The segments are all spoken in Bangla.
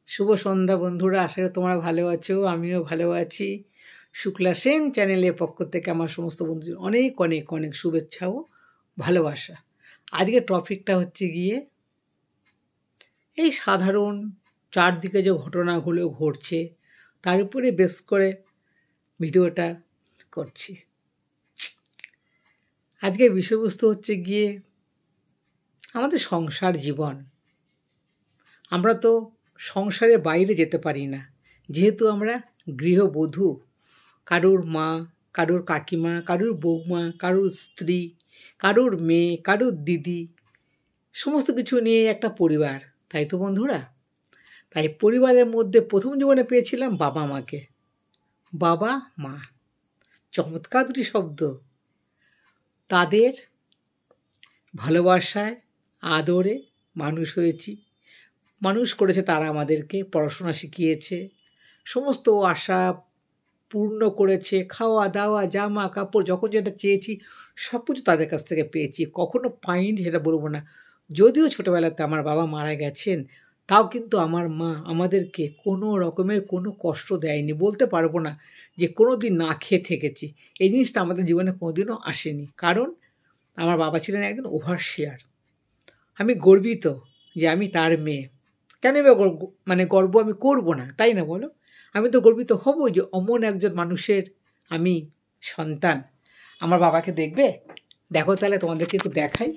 শুভ সন্ধ্যা বন্ধুরা, আশা করি তোমরা ভালো আছো। আমিও ভালো আছি। শুক্লা সেন চ্যানেলের পক্ষ থেকে আমার সমস্ত বন্ধুদের অনেক অনেক অনেক শুভেচ্ছা ও ভালোবাসা। আজকের টপিকটা হচ্ছে গিয়ে এই সাধারণ চারদিকে যে ঘটনাগুলো ঘটছে তার উপরে বেস করে ভিডিওটা করছি। আজকের বিষয়বস্তু হচ্ছে গিয়ে আমাদের সংসার জীবন। আমরা তো সংসারের বাইরে যেতে পারি না, যেহেতু আমরা গৃহবধূ। কারুর মা, কারুর কাকিমা, কারুর বৌমা, কারুর স্ত্রী, কারুর মেয়ে, কারুর দিদি, সমস্ত কিছু নিয়ে একটা পরিবার, তাই তো বন্ধুরা? তাই পরিবারের মধ্যে প্রথম জীবনে পেয়েছিলাম বাবা মাকে। বাবা মা, চমৎকার দুটি শব্দ। তাদের ভালোবাসায় আদরে মানুষ হয়েছি। মানুষ করেছে তারা, আমাদেরকে পড়াশোনা শিখিয়েছে, সমস্ত আশা পূর্ণ করেছে। খাওয়া দাওয়া, জামা কাপড়, যখন যেটা চেয়েছি সব কিছু তাদের কাছ থেকে পেয়েছি। কখনো পাইনি সেটা বলবো না। যদিও ছোটোবেলাতে আমার বাবা মারা গেছেন, তাও কিন্তু আমার মা আমাদেরকে কোনো রকমের কোনো কষ্ট দেয়নি। বলতে পারবো না যে কোনো দিন না খেয়ে থেকেছি, এই জিনিসটা আমাদের জীবনে কোনোদিনও আসেনি। কারণ আমার বাবা ছিলেন একজন ওভারসিয়ার। আমি গর্বিত যে আমি তার মেয়ে। কেন এবার গর্ব আমি করবো না, তাই না বলো? আমি তো গর্বিত হব যে অমন একজন মানুষের আমি সন্তান। আমার বাবাকে দেখবে? দেখো তাহলে, তোমাদেরকে একটু দেখাই।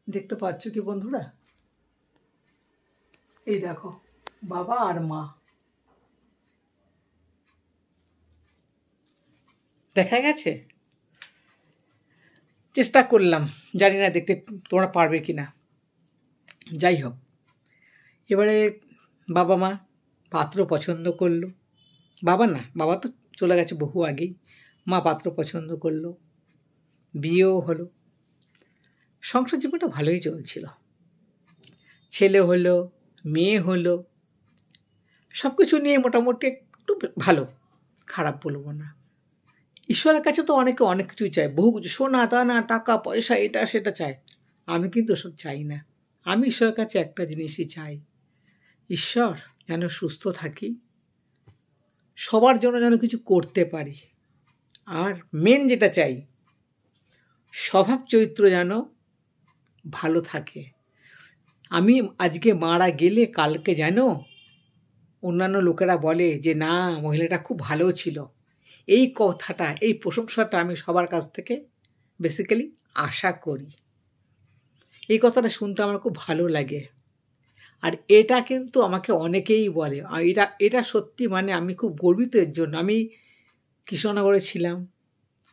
দেখতে পাচ্ছ কি বন্ধুরা? এই দেখো, বাবা আর মা। দেখা গেছে? চেষ্টা করলাম, জানি না দেখতে তোমরা পারবে কি না। যাই হোক, এবারে বাবা মা পাত্র পছন্দ করলো। বাবা না, বাবা তো চলে গেছে বহু আগেই। মা পাত্র পছন্দ করলো, বিয়েও হলো। সংসার জীবনটা ভালোই চলছিল। ছেলে হলো, মেয়ে হলো, সব কিছু নিয়ে মোটামুটি একটু ভালো, খারাপ বলবো না। ঈশ্বরের কাছে তো অনেকে অনেক কিছুই চায়, বহু কিছু, সোনা দানা, টাকা পয়সা, এটা সেটা চায়। আমি কিন্তু ওসব চাই না। আমি ঈশ্বরের কাছে একটা জিনিসই চাই, ঈশ্বর যেন সুস্থ থাকি, সবার জন্য যেন কিছু করতে পারি। আর মেন যেটা চাই, স্বভাব চরিত্র যেন ভালো থাকে। আমি আজকে মারা গেলে কালকে যেন অন্যান্য লোকেরা বলে যে না, মহিলাটা খুব ভালো ছিল। এই কথাটা, এই প্রশংসাটা আমি সবার কাছ থেকে বেসিক্যালি আশা করি। এই কথাটা শুনতে আমার খুব ভালো লাগে। আর এটা কিন্তু আমাকে অনেকেই বলে, আর এটা সত্যি, মানে আমি খুব গর্বিত এর জন্য। আমি কৃষ্ণনগরে ছিলাম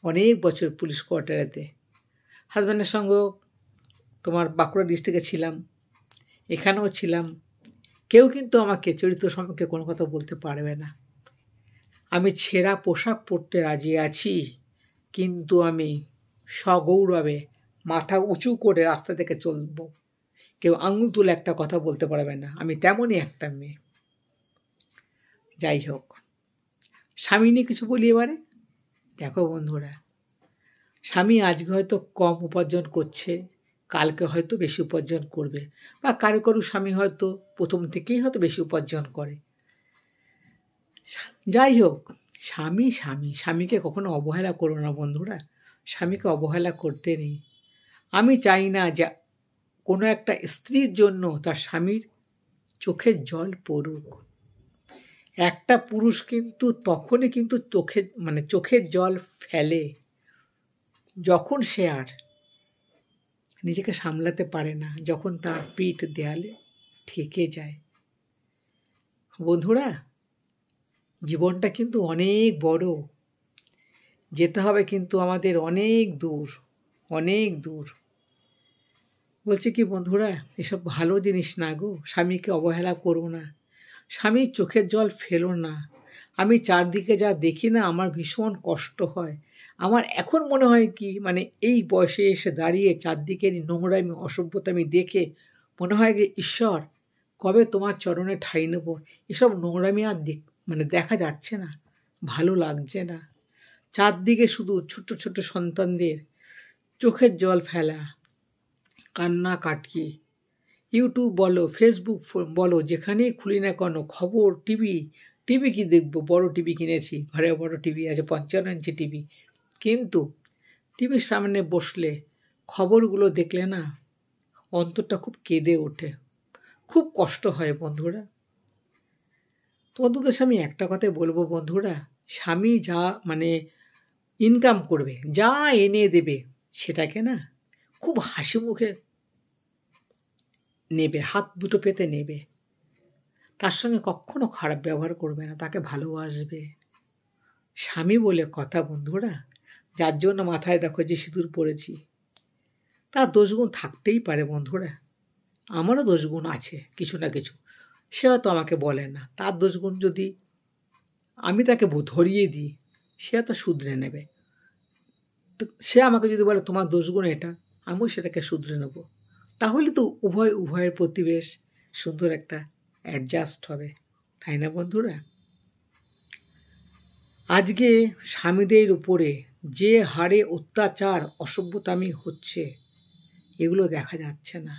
অনেক বছর, পুলিশ কোয়ার্টারেতে। হাজব্যান্ডের সঙ্গেও তোমার বাঁকুড়া ডিস্ট্রিক্টে ছিলাম, এখানেও ছিলাম। কেউ কিন্তু আমাকে চরিত্র সম্পর্কে কোনো কথা বলতে পারবে না। আমি ছেঁড়া পোশাক পরতে রাজি আছি, কিন্তু আমি সগৌরবে মাথা উঁচু করে রাস্তা থেকে চলব। কেউ আঙুল তুলে একটা কথা বলতে পারবে না। আমি তেমনই একটা মেয়ে। যাই হোক, স্বামী নিয়ে কিছু বলি এবারে। দেখো বন্ধুরা, স্বামী আজকে হয়তো কম উপার্জন করছে, কালকে হয়তো বেশি উপার্জন করবে, বা কারো কারো স্বামী হয়তো প্রথম থেকেই হয়তো বেশি উপার্জন করে। যাই হোক, স্বামী স্বামী, স্বামীকে কখনো অবহেলা করো না বন্ধুরা। স্বামীকে অবহেলা করতে নেই। আমি চাই না যে কোনো একটা স্ত্রীর জন্য তার স্বামীর চোখের জল পড়ুক। একটা পুরুষ কিন্তু তখনই কিন্তু চোখের জল ফেলে যখন সে আর নিজেকে সামলাতে পারে না, যখন তার পিঠ দেয়ালে ঠেকে যায়। বন্ধুরা, জীবনটা কিন্তু অনেক বড়, যেতে হবে কিন্তু আমাদের অনেক দূর, অনেক দূর। বলছি কি বন্ধুরা, এসব ভালো জিনিস না গো। স্বামীকে অবহেলা করো না, স্বামীর চোখের জল ফেলো না। আমি চারদিকে যা দেখি না, আমার ভীষণ কষ্ট হয়। আমার এখন মনে হয় কি, এই বয়সে এসে দাঁড়িয়ে চারদিকের নোংরামি, অসভ্যতা আমি দেখে মনে হয় যে ঈশ্বর, কবে তোমার চরণে ঠাঁই নেব। এসব নোংরামি আর দেখা যাচ্ছে না, ভালো লাগছে না। চারদিকে শুধু ছোট্ট ছোট্ট সন্তানদের চোখের জল ফেলা, কান্না কাটি, ইউটিউব বলো, ফেসবুক বলো, যেখানেই খুলি না কেন খবর, টিভি কি দেখবো? বড় টিভি কিনেছি, ঘরে বড় টিভি আছে, 55 ইঞ্চি টিভি। কিন্তু টিভির সামনে বসলে খবরগুলো দেখলে না অন্তরটা খুব কেঁদে ওঠে, খুব কষ্ট হয় বন্ধুরা। তোমাদের আমি একটা কথাই বলবো বন্ধুরা, স্বামী যা ইনকাম করবে, যা এনে দেবে, সেটাকে না খুব হাসি মুখে নেবে, হাত দুটো পেতে নেবে। তার সঙ্গে কখনো খারাপ ব্যবহার করবে না, তাকে ভালোবাসবে। স্বামী বলে কথা বন্ধুরা, যার জন্য মাথায় দেখো যে সিঁদুর পড়েছি, তার দোষগুণ থাকতেই পারে বন্ধুরা। আমারও দোষগুণ আছে কিছু না কিছু, সে হয়তো আমাকে বলে না। তার দোষগুণ যদি আমি তাকে ধরিয়ে দিই, সে হয়তো শুধরে নেবে। তো সে আমাকে যদি বলে তোমার দোষগুণ এটা, আমিও সেটাকে শুধরে নেব। তাহলে তো উভয়ের প্রতি বেশ সুন্দর একটা অ্যাডজাস্ট হবে, তাই না বন্ধুরা? আজকে স্বামীদের উপরে যে হারে অত্যাচার, অসভ্যতামি হচ্ছে, এগুলো দেখা যাচ্ছে না।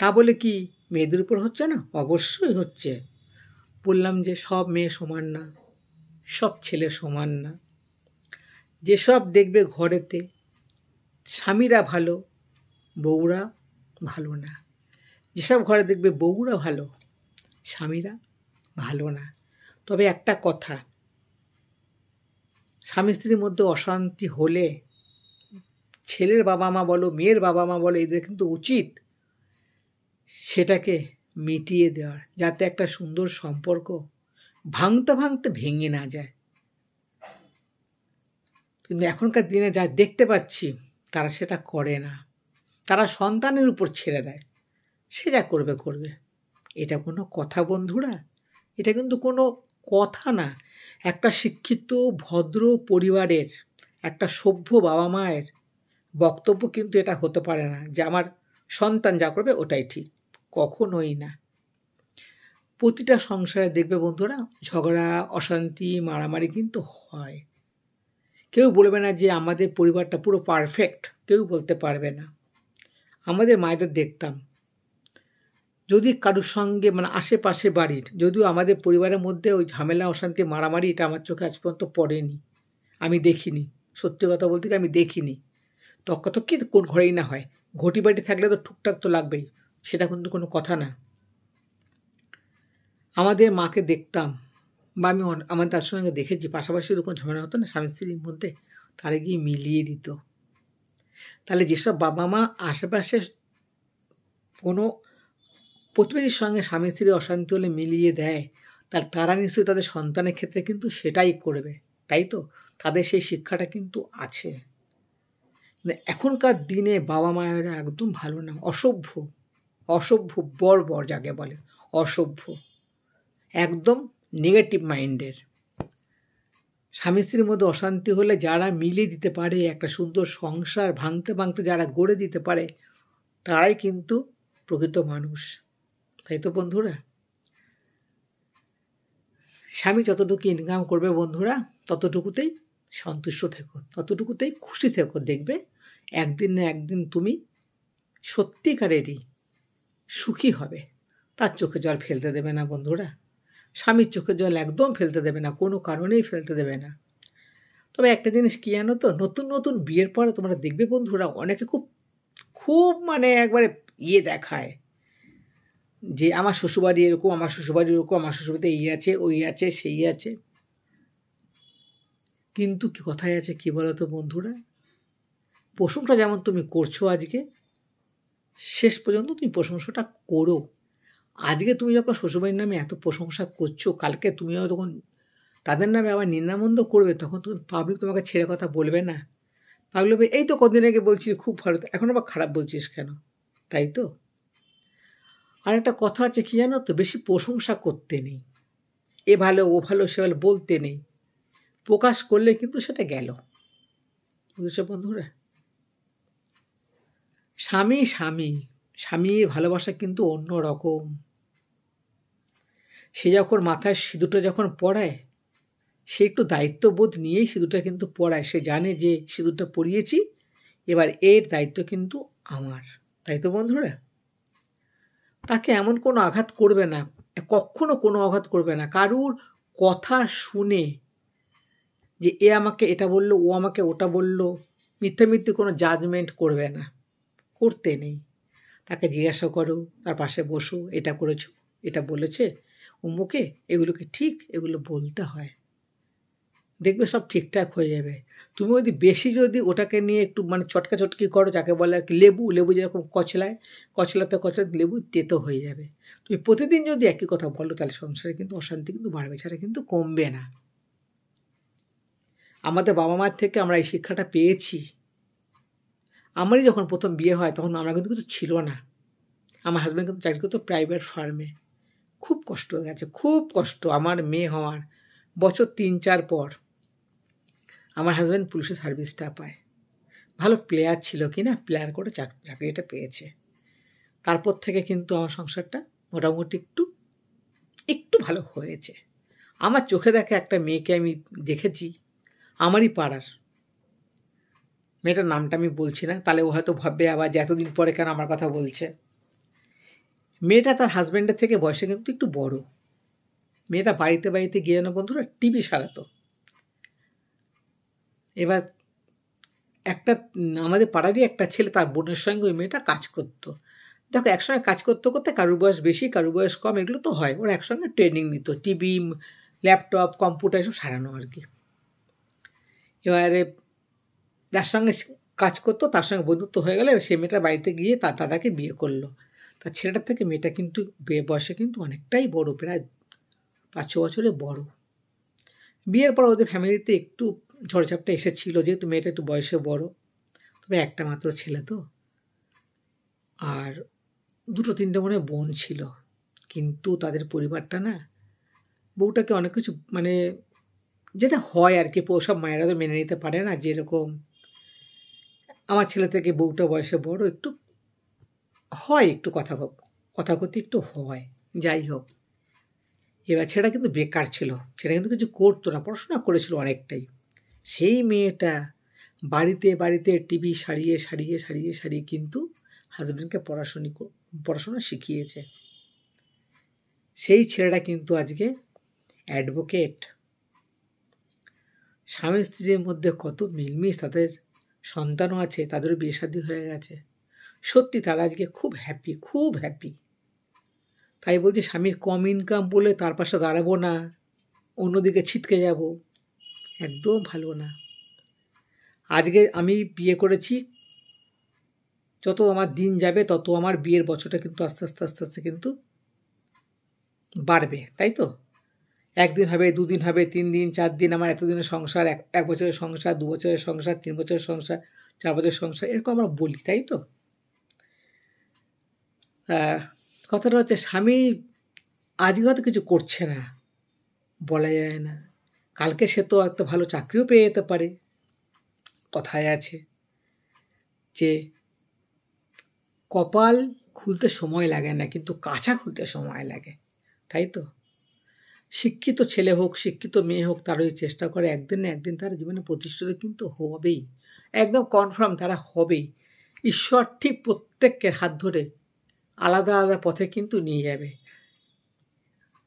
তা বলে কি মেয়েদের উপর হচ্ছে না? অবশ্যই হচ্ছে। বললাম যে সব মেয়ে সমান না, সব ছেলে সমান না। যেসব দেখবে ঘরেতে স্বামীরা ভালো, বউরা ভালো না। যেসব ঘরে দেখবে বউরা ভালো, স্বামীরা ভালো না। তবে একটা কথা, স্বামী স্ত্রীর মধ্যে অশান্তি হলে ছেলের বাবা মা বলো, মেয়ের বাবা মা বলো, এদের কিন্তু উচিত সেটাকে মিটিয়ে দেওয়ার, যাতে একটা সুন্দর সম্পর্ক ভাঙতে ভাঙতে ভেঙে না যায়। কিন্তু এখনকার দিনে যা দেখতে পাচ্ছি, তারা সেটা করে না। তারা সন্তানের উপর ছেড়ে দেয়, সে যা করবে করবে। এটা কোনো কথা বন্ধুরা? এটা কিন্তু কোনো কথা না। একটা শিক্ষিত ভদ্র পরিবারের, একটা সভ্য বাবা মায়ের বক্তব্য কিন্তু এটা হতে পারে না যে আমার সন্তান যা করবে ওটাই ঠিক। কখনোই না। প্রতিটা সংসারে দেখবে বন্ধুরা ঝগড়া, অশান্তি, মারামারি কিন্তু হয়। কেউ বলবে না যে আমাদের পরিবারটা পুরো পারফেক্ট, কেউ বলতে পারবে না। আমাদের মায়েদের দেখতাম, যদি কারোর সঙ্গে আশেপাশে বাড়ির, যদিও আমাদের পরিবারের মধ্যে ওই ঝামেলা, অশান্তি, মারামারি এটা আমার চোখে আজ পর্যন্ত পড়েনি, আমি দেখিনি। সত্যি কথা বলতে কি আমি দেখিনি। তখন কি কোন ঘরেই না হয়, ঘটি বাটি থাকলে তো টুকটাক তো লাগবেই, সেটা কিন্তু কোনো কথা না। আমাদের মাকে দেখতাম, বা আমি আমার তার সঙ্গে দেখেছি, পাশাপাশি কোনো ঝামেলা হতো না স্বামী স্ত্রীর মধ্যে, তারা গিয়ে মিলিয়ে দিত। তাহলে যেসব বাবা মা আশেপাশে কোনো প্রতিবেশীর সঙ্গে স্বামী স্ত্রীর অশান্তি হলে মিলিয়ে দেয়, তারা নিশ্চয়ই তাদের সন্তানের ক্ষেত্রে কিন্তু সেটাই করবে, তাই তো? তাদের সেই শিক্ষাটা কিন্তু আছে। এখনকার দিনে বাবা মায়েরা একদম ভালো না, অসভ্য বর্বর যাকে বলে, অসভ্য, একদম নেগেটিভ মাইন্ডের। স্বামী স্ত্রীর মধ্যে অশান্তি হলে যারা মিলিয়ে দিতে পারে, একটা সুন্দর সংসার ভাঙতে ভাঙতে যারা গড়ে দিতে পারে, তারাই কিন্তু প্রকৃত মানুষ, তাই তো বন্ধুরা? স্বামী যতটুকু ইনকাম করবে বন্ধুরা, ততটুকুতেই সন্তুষ্ট থেকো, ততটুকুতেই খুশি থেকো। দেখবে একদিন না একদিন তুমি সত্যিকারেরই সুখী হবে। তার চোখে জল ফেলতে দেবে না বন্ধুরা, স্বামীর চোখে জল একদম ফেলতে দেবে না, কোনো কারণেই ফেলতে দেবে না। তবে একটা জিনিস কী জানো তো, নতুন নতুন বিয়ের পরে তোমরা দেখবে বন্ধুরা, অনেকে খুব খুব একবারে দেখায় যে আমার শ্বশুরবাড়ি এরকম, আমার শ্বশুরবাড়ি এরকম, আমার শ্বশুরবাড়িতে এই আছে, ওই আছে, সেই আছে। কিন্তু কি কথায় আছে কি বলো তো বন্ধুরা, প্রশংসা যেমন তুমি করছো আজকে, শেষ পর্যন্ত তুমি প্রশংসাটা করো। আজকে তুমি যখন শ্বশুরবাড়ির নামে এত প্রশংসা করছো, কালকে তুমিও তখন তাদের নামে আবার নিন্দামন্দ করবে, তখন পাবলিক তোমাকে ছেড়ে কথা বলবে না। পাবলিক বলবে এই তো কদিন আগে বলছিস খুব ভালো, এখন আবার খারাপ বলছিস কেন? তাই তো? আর একটা কথা আছে কি জানো তো, বেশি প্রশংসা করতে নেই, এ ভালো ও ভালো সে ভালো বলতে নেই। প্রকাশ করলে কিন্তু সেটা গেল, বুঝেছো বন্ধুরা? স্বামীর ভালোবাসা কিন্তু অন্য রকম। সে যখন মাথায় সিঁদুরটা যখন পরায়, সে একটু দায়িত্ববোধ নিয়েই সিঁদুরটা কিন্তু পরায়। সে জানে যে সিঁদুরটা পরিয়েছি, এবার এর দায়িত্ব কিন্তু আমার, তাই তো বন্ধুরা? তাকে এমন কোনো আঘাত করবে না, কখনো কোনো আঘাত করবে না। কারুর কথা শুনে যে এ আমাকে এটা বলল, ও আমাকে ওটা বলল, মিথ্যে কোনো জাজমেন্ট করবে না, করতে নেই। তাকে জিজ্ঞাসা করো, তার পাশে বসো, এটা করেছো, এটা বলেছে অমুকে, এগুলো কি ঠিক, এগুলো বলতে হয়, দেখবে সব ঠিকঠাক হয়ে যাবে। তুমি যদি ওটাকে নিয়ে একটু মানে চটকি করো, যাকে বলে আর কি লেবু যেরকম কচলাতে লেবু তেতো হয়ে যাবে। তুমি প্রতিদিন যদি একই কথা বলো, তাহলে সংসারে কিন্তু অশান্তি কিন্তু বাড়বে, ছাড়া কিন্তু কমবে না। আমাদের বাবা মার থেকে আমরা এই শিক্ষাটা পেয়েছি। আমারই যখন প্রথম বিয়ে হয়, তখন আমরা কিন্তু কিছু ছিল না। আমার হাজব্যান্ড কিন্তু চাকরি করতো প্রাইভেট ফার্মে। খুব কষ্ট হয়ে গেছে, খুব কষ্ট। আমার মেয়ে হওয়ার বছর 3-4 পর আমার হাজব্যান্ড পুলিশে সার্ভিসটা পায়। ভালো প্লেয়ার ছিল কি না, প্লেয়ার করে চাকরিটা পেয়েছে। তারপর থেকে কিন্তু আমার সংসারটা মোটামুটি একটু ভালো হয়েছে। আমার চোখে দেখা একটা মেয়েকে আমি দেখেছি, আমারই পাড়ার। মেয়েটার নামটা আমি বলছি না, তাহলে ও হয়তো ভাববে আবার যে এতদিন পরে কেন আমার কথা বলছে। মেয়েটা তার হাজব্যান্ডের থেকে বয়সে কিন্তু একটু বড়। মেয়েটা বাড়িতে গিয়ে না বন্ধুরা টিভি সারাতো। এবার আমাদের পাড়ারই একটা ছেলে, তার বোনের সঙ্গে ওই মেয়েটা কাজ করতো। দেখো, একসঙ্গে কাজ করতে করতে কারুর বয়স বেশি, কারুর বয়স কম, এগুলো তো হয়। ওরা একসঙ্গে ট্রেনিং নিত, টিভি, ল্যাপটপ, কম্পিউটার এসব সারানো আর কি। এবারে যার সঙ্গে কাজ করতো তার সঙ্গে বন্ধুত্ব হয়ে গেলে সে মেয়েটার বাড়িতে গিয়ে তার দাদাকে বিয়ে করলো। তার ছেলেটার থেকে মেয়েটা কিন্তু বয়সে কিন্তু অনেকটাই বড়, প্রায় 5-6 বছরের বড়। বিয়ের পর ওদের ফ্যামিলিতে একটু ঝড়ঝাপটা এসেছিল, যেহেতু মেয়েটা একটু বয়সে বড়। তবে একটা মাত্র ছেলে তো, আর 2-3টে মনে বোন ছিল। কিন্তু তাদের পরিবারটা না, বউটাকে অনেক কিছু মানে যেটা হয় আর কি, সব মায়েরা তো মেনে নিতে পারে না। যেরকম আমার ছেলে থেকে বউটা বয়সে বড়, একটু হয়, একটু কথাকথি একটু হয়। যাই হোক, এবার ছেলেটা কিন্তু বেকার ছিল, ছেলেটা কিন্তু কিছু করতো না, পড়াশোনা করেছিল অনেকটাই। সেই মেয়েটা বাড়িতে টিভি সারিয়ে কিন্তু হাজব্যান্ডকে পড়াশোনা শিখিয়েছে। সেই ছেলেটা কিন্তু আজকে অ্যাডভোকেট। স্বামী স্ত্রীর মধ্যে কত মিলমিশ, তাদের সন্তানও আছে, তাদেরও বিয়ে শাদী হয়ে গেছে। সত্যি তারা আজকে খুব হ্যাপি। তাই বলছি, স্বামীর কম ইনকাম বলে তার পাশে দাঁড়াবো না, অন্যদিকে ছিটকে যাব, একদম ভালো না। আজকে আমি বিয়ে করেছি, যত আমার দিন যাবে তত আমার বিয়ের বছরটা কিন্তু আস্তে আস্তে কিন্তু বাড়বে, তাই তো? 1 দিন হবে, 2 দিন হবে, 3 দিন, 4 দিন, আমার এতদিনের সংসার, 1 বছরের সংসার, 2 বছরের সংসার, 3 বছরের সংসার, 4 বছরের সংসার, এরকম আমরা বলি, তাই তো? কথাটা হচ্ছে, স্বামী আজকে হয়তো কিছু করছে না, বলা যায় না, কালকে সে তো একটা ভালো চাকরিও পেয়ে যেতে পারে। কথায় আছে যে কপাল খুলতে সময় লাগে না, কিন্তু কাঁচা খুলতে সময় লাগে, তাই তো? শিক্ষিত ছেলে হোক, শিক্ষিত মেয়ে হোক, তারই চেষ্টা করে একদিন না একদিন তার জীবনে প্রতিষ্ঠিত কিন্তু হবেই, একদম কনফার্ম তারা হবেই। ঈশ্বর ঠিক প্রত্যেকের হাত ধরে আলাদা পথে কিন্তু নিয়ে যাবে।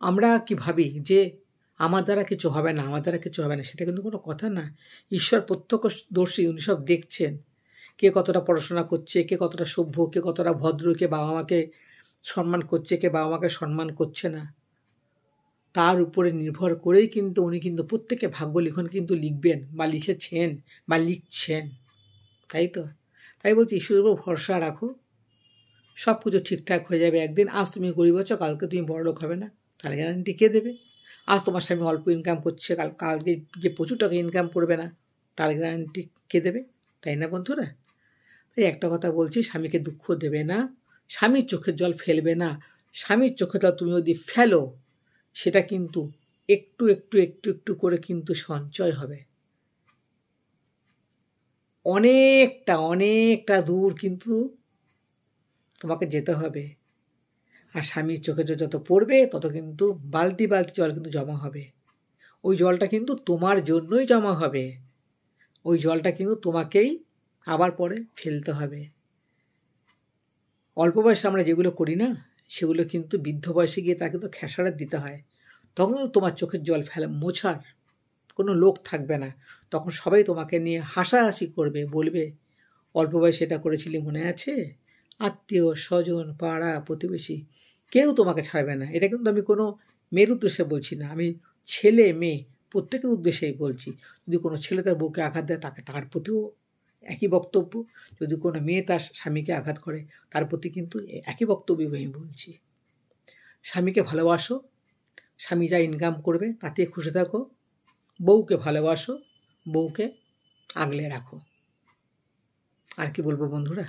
আমরা কি ভাবি যে আমার দ্বারা কিছু হবে না, সেটা কিন্তু কোনো কথা না। ঈশ্বর প্রত্যক্ষদর্শী, উনি সব দেখছেন। কে কতটা পড়াশোনা করছে, কে কতটা সভ্য, কে কতটা ভদ্র, কে বাবা মাকে সম্মান করছে, কে বাবা মাকে সম্মান করছে না, তার উপরে নির্ভর করেই কিন্তু উনি কিন্তু প্রত্যেকে ভাগ্য লিখন কিন্তু লিখবেন, বা লিখেছেন, বা লিখছেন, তাই তো? তাই বলছি, ঈশ্বরের উপর ভরসা রাখো, সব কিছু ঠিকঠাক হয়ে যাবে একদিন। আজ তুমি গরিব আছো, কালকে তুমি বড়লোক হবে না, তার গ্যারান্টি কে দেবে? আজ তোমার স্বামী অল্প ইনকাম করছে, কালকে যে প্রচুর টাকা ইনকাম করবে না, তার গ্যারান্টি কে দেবে? তাই না বন্ধুরা? তাই একটা কথা বলছি, স্বামীকে দুঃখ দেবে না, স্বামীর চোখের জল ফেলবে না। স্বামীর চোখের জল তুমি যদি ফেলো, সেটা কিন্তু একটু করে কিন্তু সঞ্চয় হবে, অনেকটা দূর কিন্তু তোমাকে যেতে হবে। আর স্বামীর চোখে যত পড়বে, তত কিন্তু বালতি জল কিন্তু জমা হবে। ওই জলটা কিন্তু তোমার জন্যই জমা হবে, ওই জলটা কিন্তু তোমাকেই আবার পরে ফেলতে হবে। অল্প বয়সে আমরা যেগুলো করি না, সেগুলো কিন্তু বৃদ্ধ বয়সে গিয়ে তাকে তো খেসারত দিতে হয়। তখন তোমার চোখের জল মোছার কোনো লোক থাকবে না। তখন সবাই তোমাকে নিয়ে হাসাহাসি করবে, বলবে অল্প বয়সে এটা করেছিলি মনে আছে? আত্মীয় স্বজন পাড়া প্রতিবেশী কেউ তোমাকে ছাড়বে না। এটা কিন্তু আমি কোনো মেয়ের উদ্দেশ্যে বলছি না, আমি ছেলে মেয়ে প্রত্যেকের উদ্দেশ্যেই বলছি। যদি কোনো ছেলে তার বউকে আঘাত দেয় তার প্রতিও একই বক্তব্য। যদি কোনো মেয়ে তার স্বামীকে আঘাত করে তার প্রতি কিন্তু একই বক্তব্য আমি বলছি। স্বামীকে ভালোবাসো, স্বামী যা ইনকাম করবে তাতে খুশি থাকো, বউকে ভালোবাসো, বউকে আগলে রাখো। আর কি বলবো বন্ধুরা।